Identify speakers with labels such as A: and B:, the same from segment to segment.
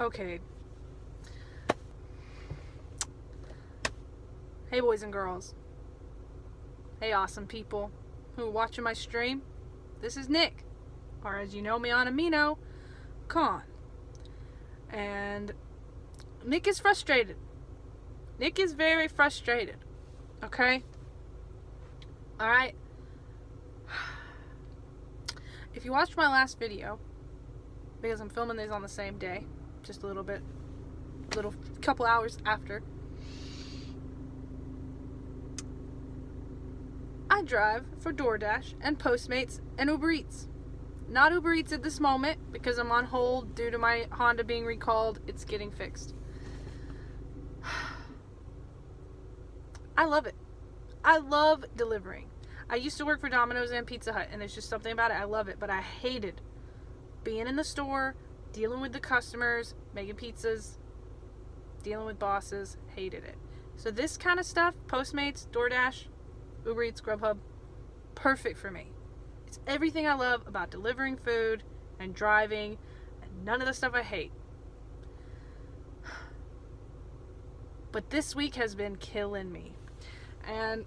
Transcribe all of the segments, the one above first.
A: Okay. Hey boys and girls. Hey awesome people who are watching my stream. This is Nick, or as you know me on Amino, Con. And Nick is frustrated. Nick is very frustrated. Okay? Alright? If you watched my last video, because I'm filming these on the same day, just a little couple hours after, I drive for Doordash and Postmates and Uber Eats. Not Uber Eats at this moment because I'm on hold due to my Honda being recalled. It's getting fixed. I love it. I love delivering. I used to work for Domino's and Pizza Hut, and there's just something about it. I love it, but I hated being in the store, dealing with the customers, making pizzas, dealing with bosses. Hated it. So this kind of stuff, Postmates, Doordash, Uber Eats, Grubhub, perfect for me. It's everything I love about delivering food and driving, and none of the stuff I hate. But this week has been killing me. And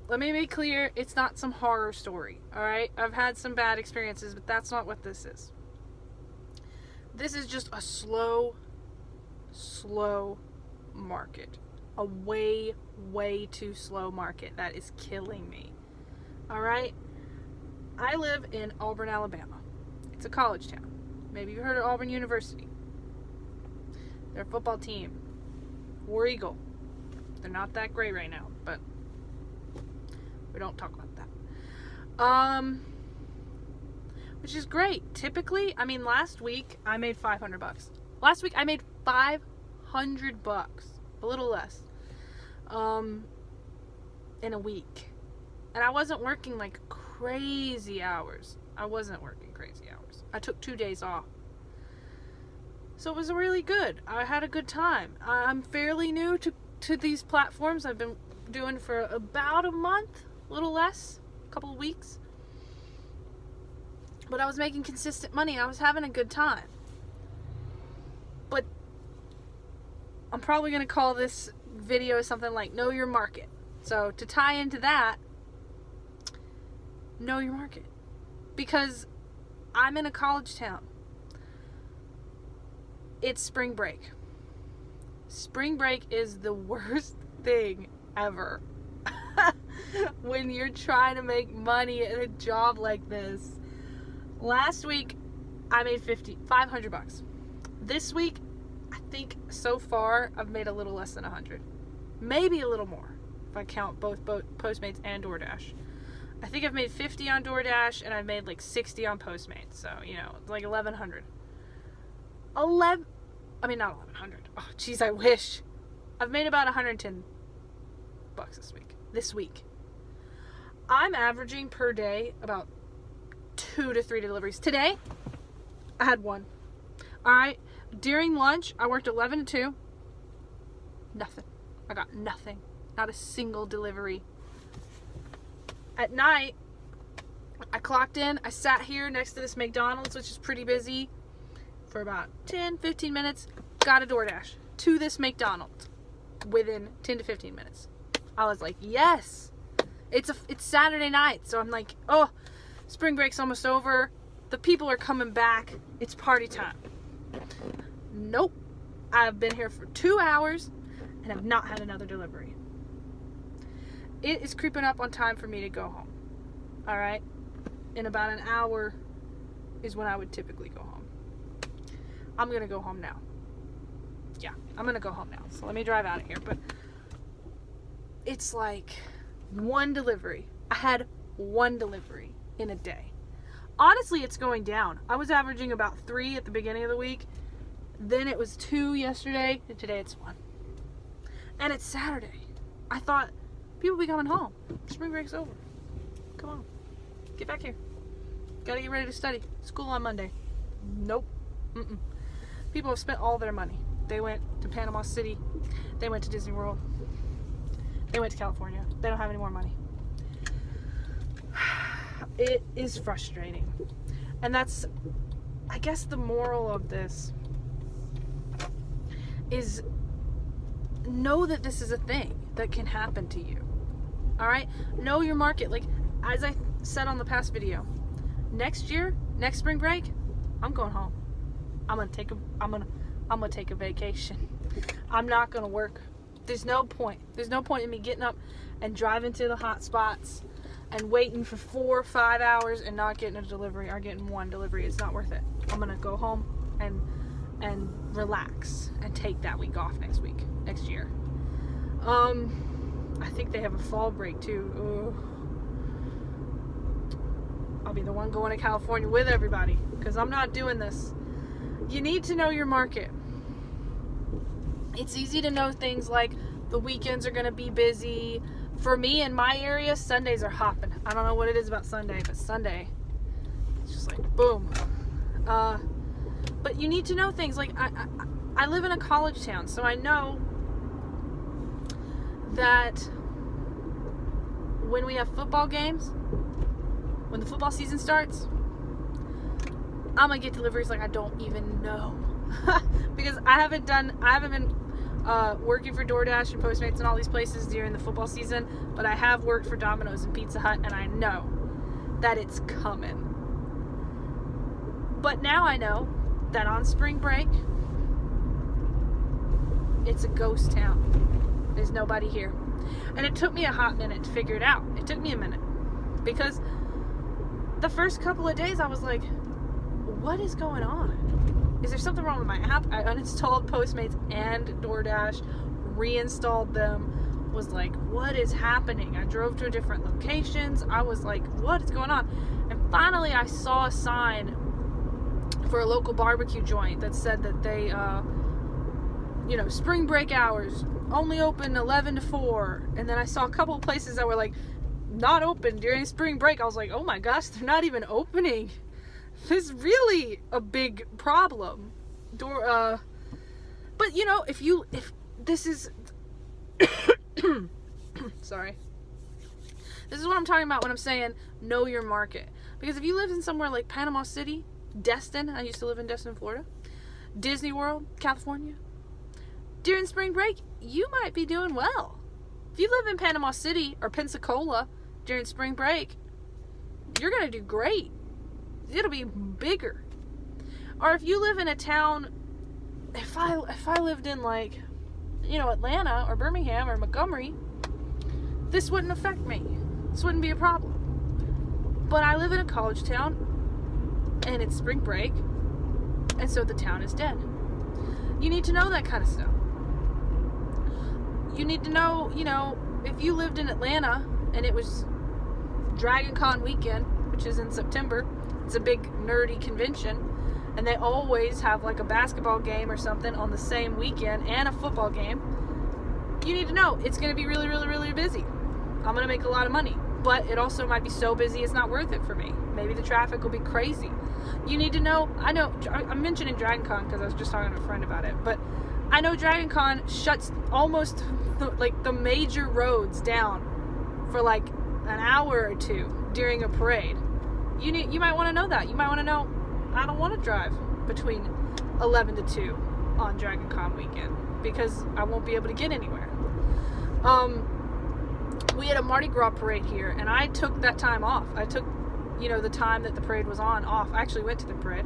A: let me be clear, it's not some horror story, alright? I've had some bad experiences, but that's not what this is. This is just a slow market. A way too slow market that is killing me. Alright? I live in Auburn, Alabama. It's a college town. Maybe you've heard of Auburn University. Their football team, War Eagle. They're not that great right now, but we don't talk about that. Which is great. Typically, I mean, last week I made $500. Last week I made $500. A little less. In a week. And I wasn't working like crazy hours. I took 2 days off. So it was really good. I had a good time. I'm fairly new to these platforms. I've been doing for about a month, a little less, a couple of weeks. But I was making consistent money. I was having a good time. But I'm probably going to call this video something like Know Your Market. So to tie into that, know your market. Because I'm in a college town. It's spring break. Spring break is the worst thing ever. When you're trying to make money at a job like this. Last week I made $500. This week I think so far I've made a little less than 100. Maybe a little more if I count both Postmates and Doordash. I think I've made 50 on Doordash and I've made like 60 on Postmates. So, you know, like 1,100. Not 1,100. Oh, jeez, I wish. I've made about $110 this week. I'm averaging per day about 2 to 3 deliveries. Today, I had 1. Alright, during lunch, I worked 11 to 2. Nothing. I got nothing. Not a single delivery. At night, I clocked in. I sat here next to this McDonald's, which is pretty busy, for about 10-15 minutes. Got a DoorDash to this McDonald's within 10 to 15 minutes. I was like, yes! It's Saturday night, so I'm like, oh, spring break's almost over. The people are coming back. It's party time. Nope. I've been here for 2 hours and have not had another delivery. It is creeping up on time for me to go home. Alright? In about an hour is when I would typically go home. I'm going to go home now. Yeah, I'm going to go home now. So let me drive out of here. But it's like 1 delivery. I had 1 delivery in a day. Honestly, it's going down. I was averaging about 3 at the beginning of the week. Then it was 2 yesterday. And today it's 1. And it's Saturday. I thought people be coming home. Spring break's over. Come on. Get back here. Gotta get ready to study. School on Monday. Nope. People have spent all their money. They went to Panama City. They went to Disney World. They went to California. They don't have any more money. It is frustrating. And that's, I guess, the moral of this is know that this is a thing that can happen to you. All right? Know your market. Like, as I said on the past video, next year, next spring break, I'm going home. I'm gonna take a vacation. I'm not gonna work. There's no point. There's no point in me getting up and driving to the hot spots and waiting for 4 or 5 hours and not getting a delivery or getting one delivery. It's not worth it. I'm gonna go home and relax and take that week off next year. I think they have a fall break too. Ugh. I'll be the one going to California with everybody because I'm not doing this. You need to know your market. It's easy to know things like the weekends are going to be busy. For me in my area, Sundays are hopping. I don't know what it is about Sunday, but Sunday, it's just like boom. But you need to know things like I live in a college town, so I know that when we have football games, when the football season starts, I'm gonna get deliveries like I don't even know. Because I haven't been working for Doordash and Postmates and all these places during the football season, but I have worked for Domino's and Pizza Hut, and I know that it's coming. But now I know that on spring break, it's a ghost town. There's nobody here. And it took me a hot minute to figure it out. It took me a minute. Because the first couple of days I was like, what is going on? Is there something wrong with my app? I uninstalled Postmates and DoorDash, reinstalled them, was like, what is happening? I drove to different locations. I was like, what is going on? And finally I saw a sign for a local barbecue joint that said that they, spring break hours, only open 11 to 4. And then I saw a couple of places that were like, not open during spring break. I was like, oh my gosh, they're not even opening. This is really a big problem. But if this is sorry. This is what I'm talking about when I'm saying know your market. Because if you live in somewhere like Panama City, Destin, I used to live in Destin, Florida, Disney World, California, during spring break, you might be doing well. If you live in Panama City or Pensacola during spring break, you're going to do great. It'll be bigger. Or if you live in a town, if I lived in like, Atlanta or Birmingham or Montgomery, this wouldn't affect me. This wouldn't be a problem. But I live in a college town and it's spring break, and so the town is dead. You need to know that kind of stuff. You need to know, if you lived in Atlanta and it was Dragon Con weekend, which is in September, it's a big nerdy convention, and they always have like a basketball game or something on the same weekend and a football game. You need to know it's going to be really, really, really busy. I'm going to make a lot of money, but it also might be so busy it's not worth it for me. Maybe the traffic will be crazy. You need to know, I'm mentioning Dragon Con because I was just talking to a friend about it, but I know Dragon Con shuts almost the major roads down for like an hour or two during a parade. You might want to know that. You might want to know, I don't want to drive between 11 to 2 on Dragon Con weekend because I won't be able to get anywhere. We had a Mardi Gras parade here, and I took that time off. I took, the time that the parade was on off. I actually went to the parade,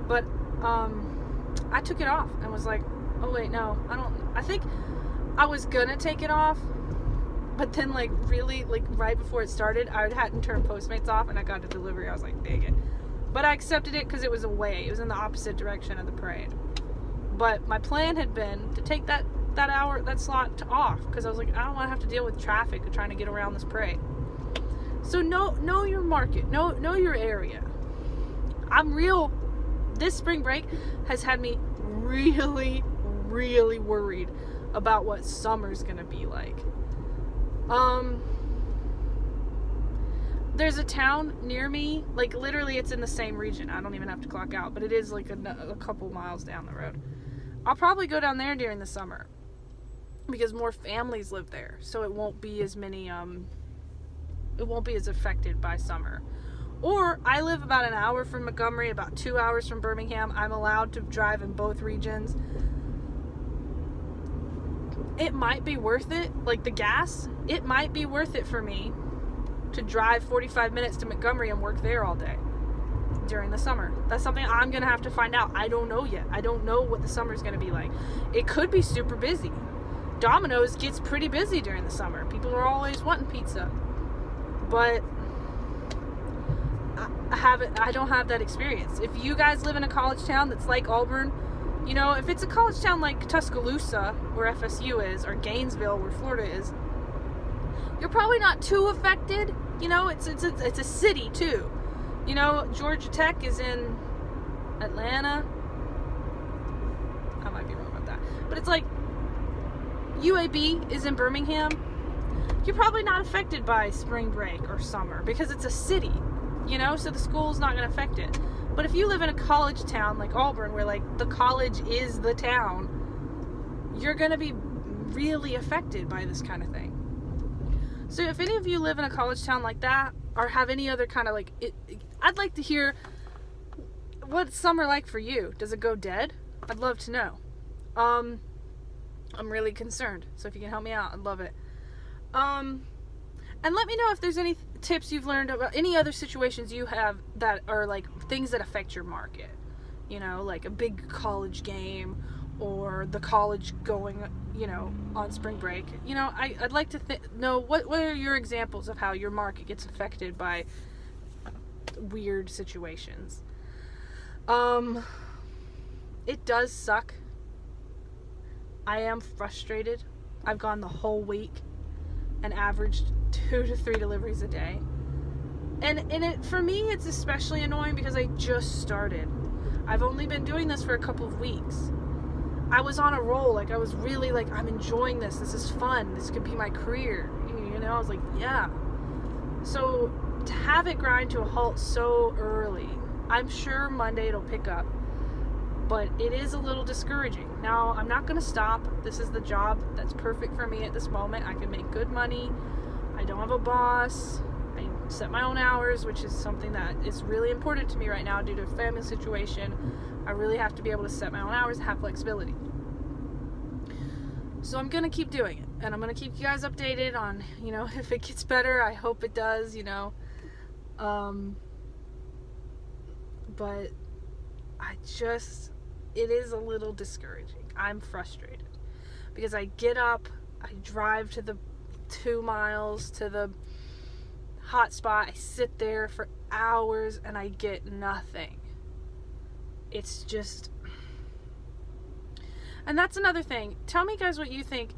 A: but I took it off and was like, oh wait, no, I think I was gonna take it off, but then really right before it started, I hadn't turned Postmates off and I got a delivery. I was like, dang it. But I accepted it because it was away. It was in the opposite direction of the parade. But my plan had been to take that slot off because I was like, I don't want to have to deal with traffic trying to get around this parade. So know your market, know your area. This spring break has had me really, really worried about what summer's gonna be like. There's a town near me, literally it's in the same region. I don't even have to clock out, but it is like a couple miles down the road. I'll probably go down there during the summer because more families live there, so it won't be as many, it won't be as affected by summer. Or I live about an hour from Montgomery, about 2 hours from Birmingham. I'm allowed to drive in both regions. it might be worth it, like the gas, it might be worth it for me to drive 45 minutes to Montgomery and work there all day during the summer. That's something I'm gonna have to find out. I don't know yet. I don't know what the summer's gonna be like. It could be super busy. Domino's gets pretty busy during the summer. People are always wanting pizza, but I don't have that experience. If you guys live in a college town that's like Auburn, you know, if it's a college town like Tuscaloosa, where FSU is, or Gainesville, where Florida is, you're probably not too affected. You know, it's a city too. You know, Georgia Tech is in Atlanta. I might be wrong about that, but it's like UAB is in Birmingham. You're probably not affected by spring break or summer because it's a city, you know, so the school's not going to affect it. But if you live in a college town like Auburn, where like the college is the town, you're going to be really affected by this kind of thing. So if any of you live in a college town like that, or have any other kind of like, I'd like to hear what's summer like for you. Does it go dead? I'd love to know. I'm really concerned, so if you can help me out, I'd love it. And let me know if there's any tips you've learned about any other situations you have that are like things that affect your market. You know, like a big college game, or the college going, you know, on spring break. You know, I'd like to know what are your examples of how your market gets affected by weird situations. It does suck. I am frustrated. I've gone the whole week and averaged 2 to 3 deliveries a day. And it, for me, it's especially annoying because I just started. I've only been doing this for a couple of weeks. I was on a roll. Like, I was really like, I'm enjoying this. This is fun. This could be my career. You know, I was like, yeah. So to have it grind to a halt so early, I'm sure Monday it'll pick up. But it is a little discouraging. Now, I'm not going to stop. This is the job that's perfect for me at this moment. I can make good money. I don't have a boss. I set my own hours, which is something that is really important to me right now due to a family situation. I really have to be able to set my own hours and have flexibility. So I'm going to keep doing it. And I'm going to keep you guys updated on, you know, if it gets better. I hope it does, you know. But it is a little discouraging. I'm frustrated because I get up, I drive to the 2 miles to the hot spot, I sit there for hours and I get nothing. It's just, and that's another thing. Tell me guys what you think.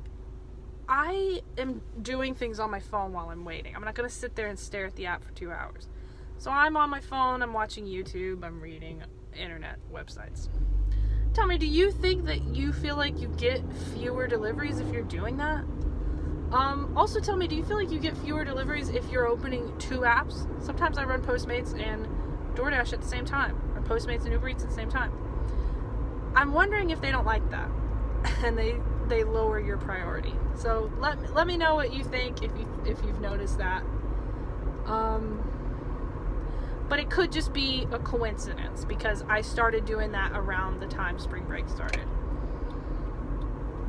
A: I am doing things on my phone while I'm waiting. I'm not going to sit there and stare at the app for 2 hours. So I'm on my phone, I'm watching YouTube, I'm reading internet websites. Tell me, do you think that you feel like you get fewer deliveries if you're doing that? Also tell me, do you feel like you get fewer deliveries if you're opening 2 apps? Sometimes I run Postmates and Doordash at the same time, or Postmates and Uber Eats at the same time. I'm wondering if they don't like that and they lower your priority. So let me know what you think if you've noticed that. But it could just be a coincidence because I started doing that around the time spring break started.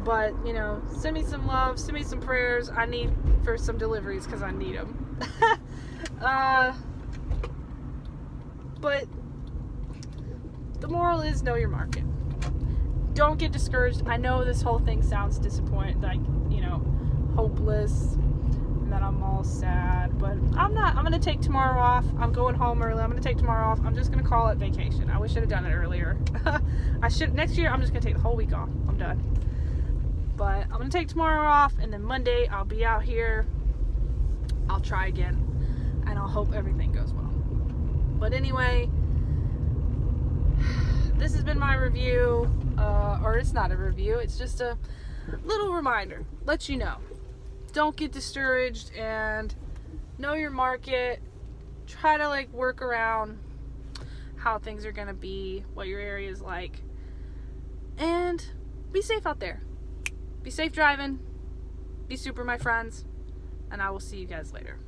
A: But, you know, send me some love, send me some prayers. I need for some deliveries because I need them. But the moral is know your market. Don't get discouraged. I know this whole thing sounds disappointing, like, you know, hopeless, and that I'm all sad, but I'm not. I'm going to take tomorrow off. I'm going home early. I'm going to take tomorrow off. I'm just going to call it vacation. I wish I'd have done it earlier. Next year, I'm just going to take the whole week off. I'm done. But I'm going to take tomorrow off, and then Monday, I'll be out here. I'll try again, and I'll hope everything goes well. But anyway, this has been my review, or it's not a review, it's just a little reminder. Let you know. Don't get discouraged and know your market. Try to like work around how things are going to be, what your area is like. And be safe out there. Be safe driving. Be super, my friends. And I will see you guys later.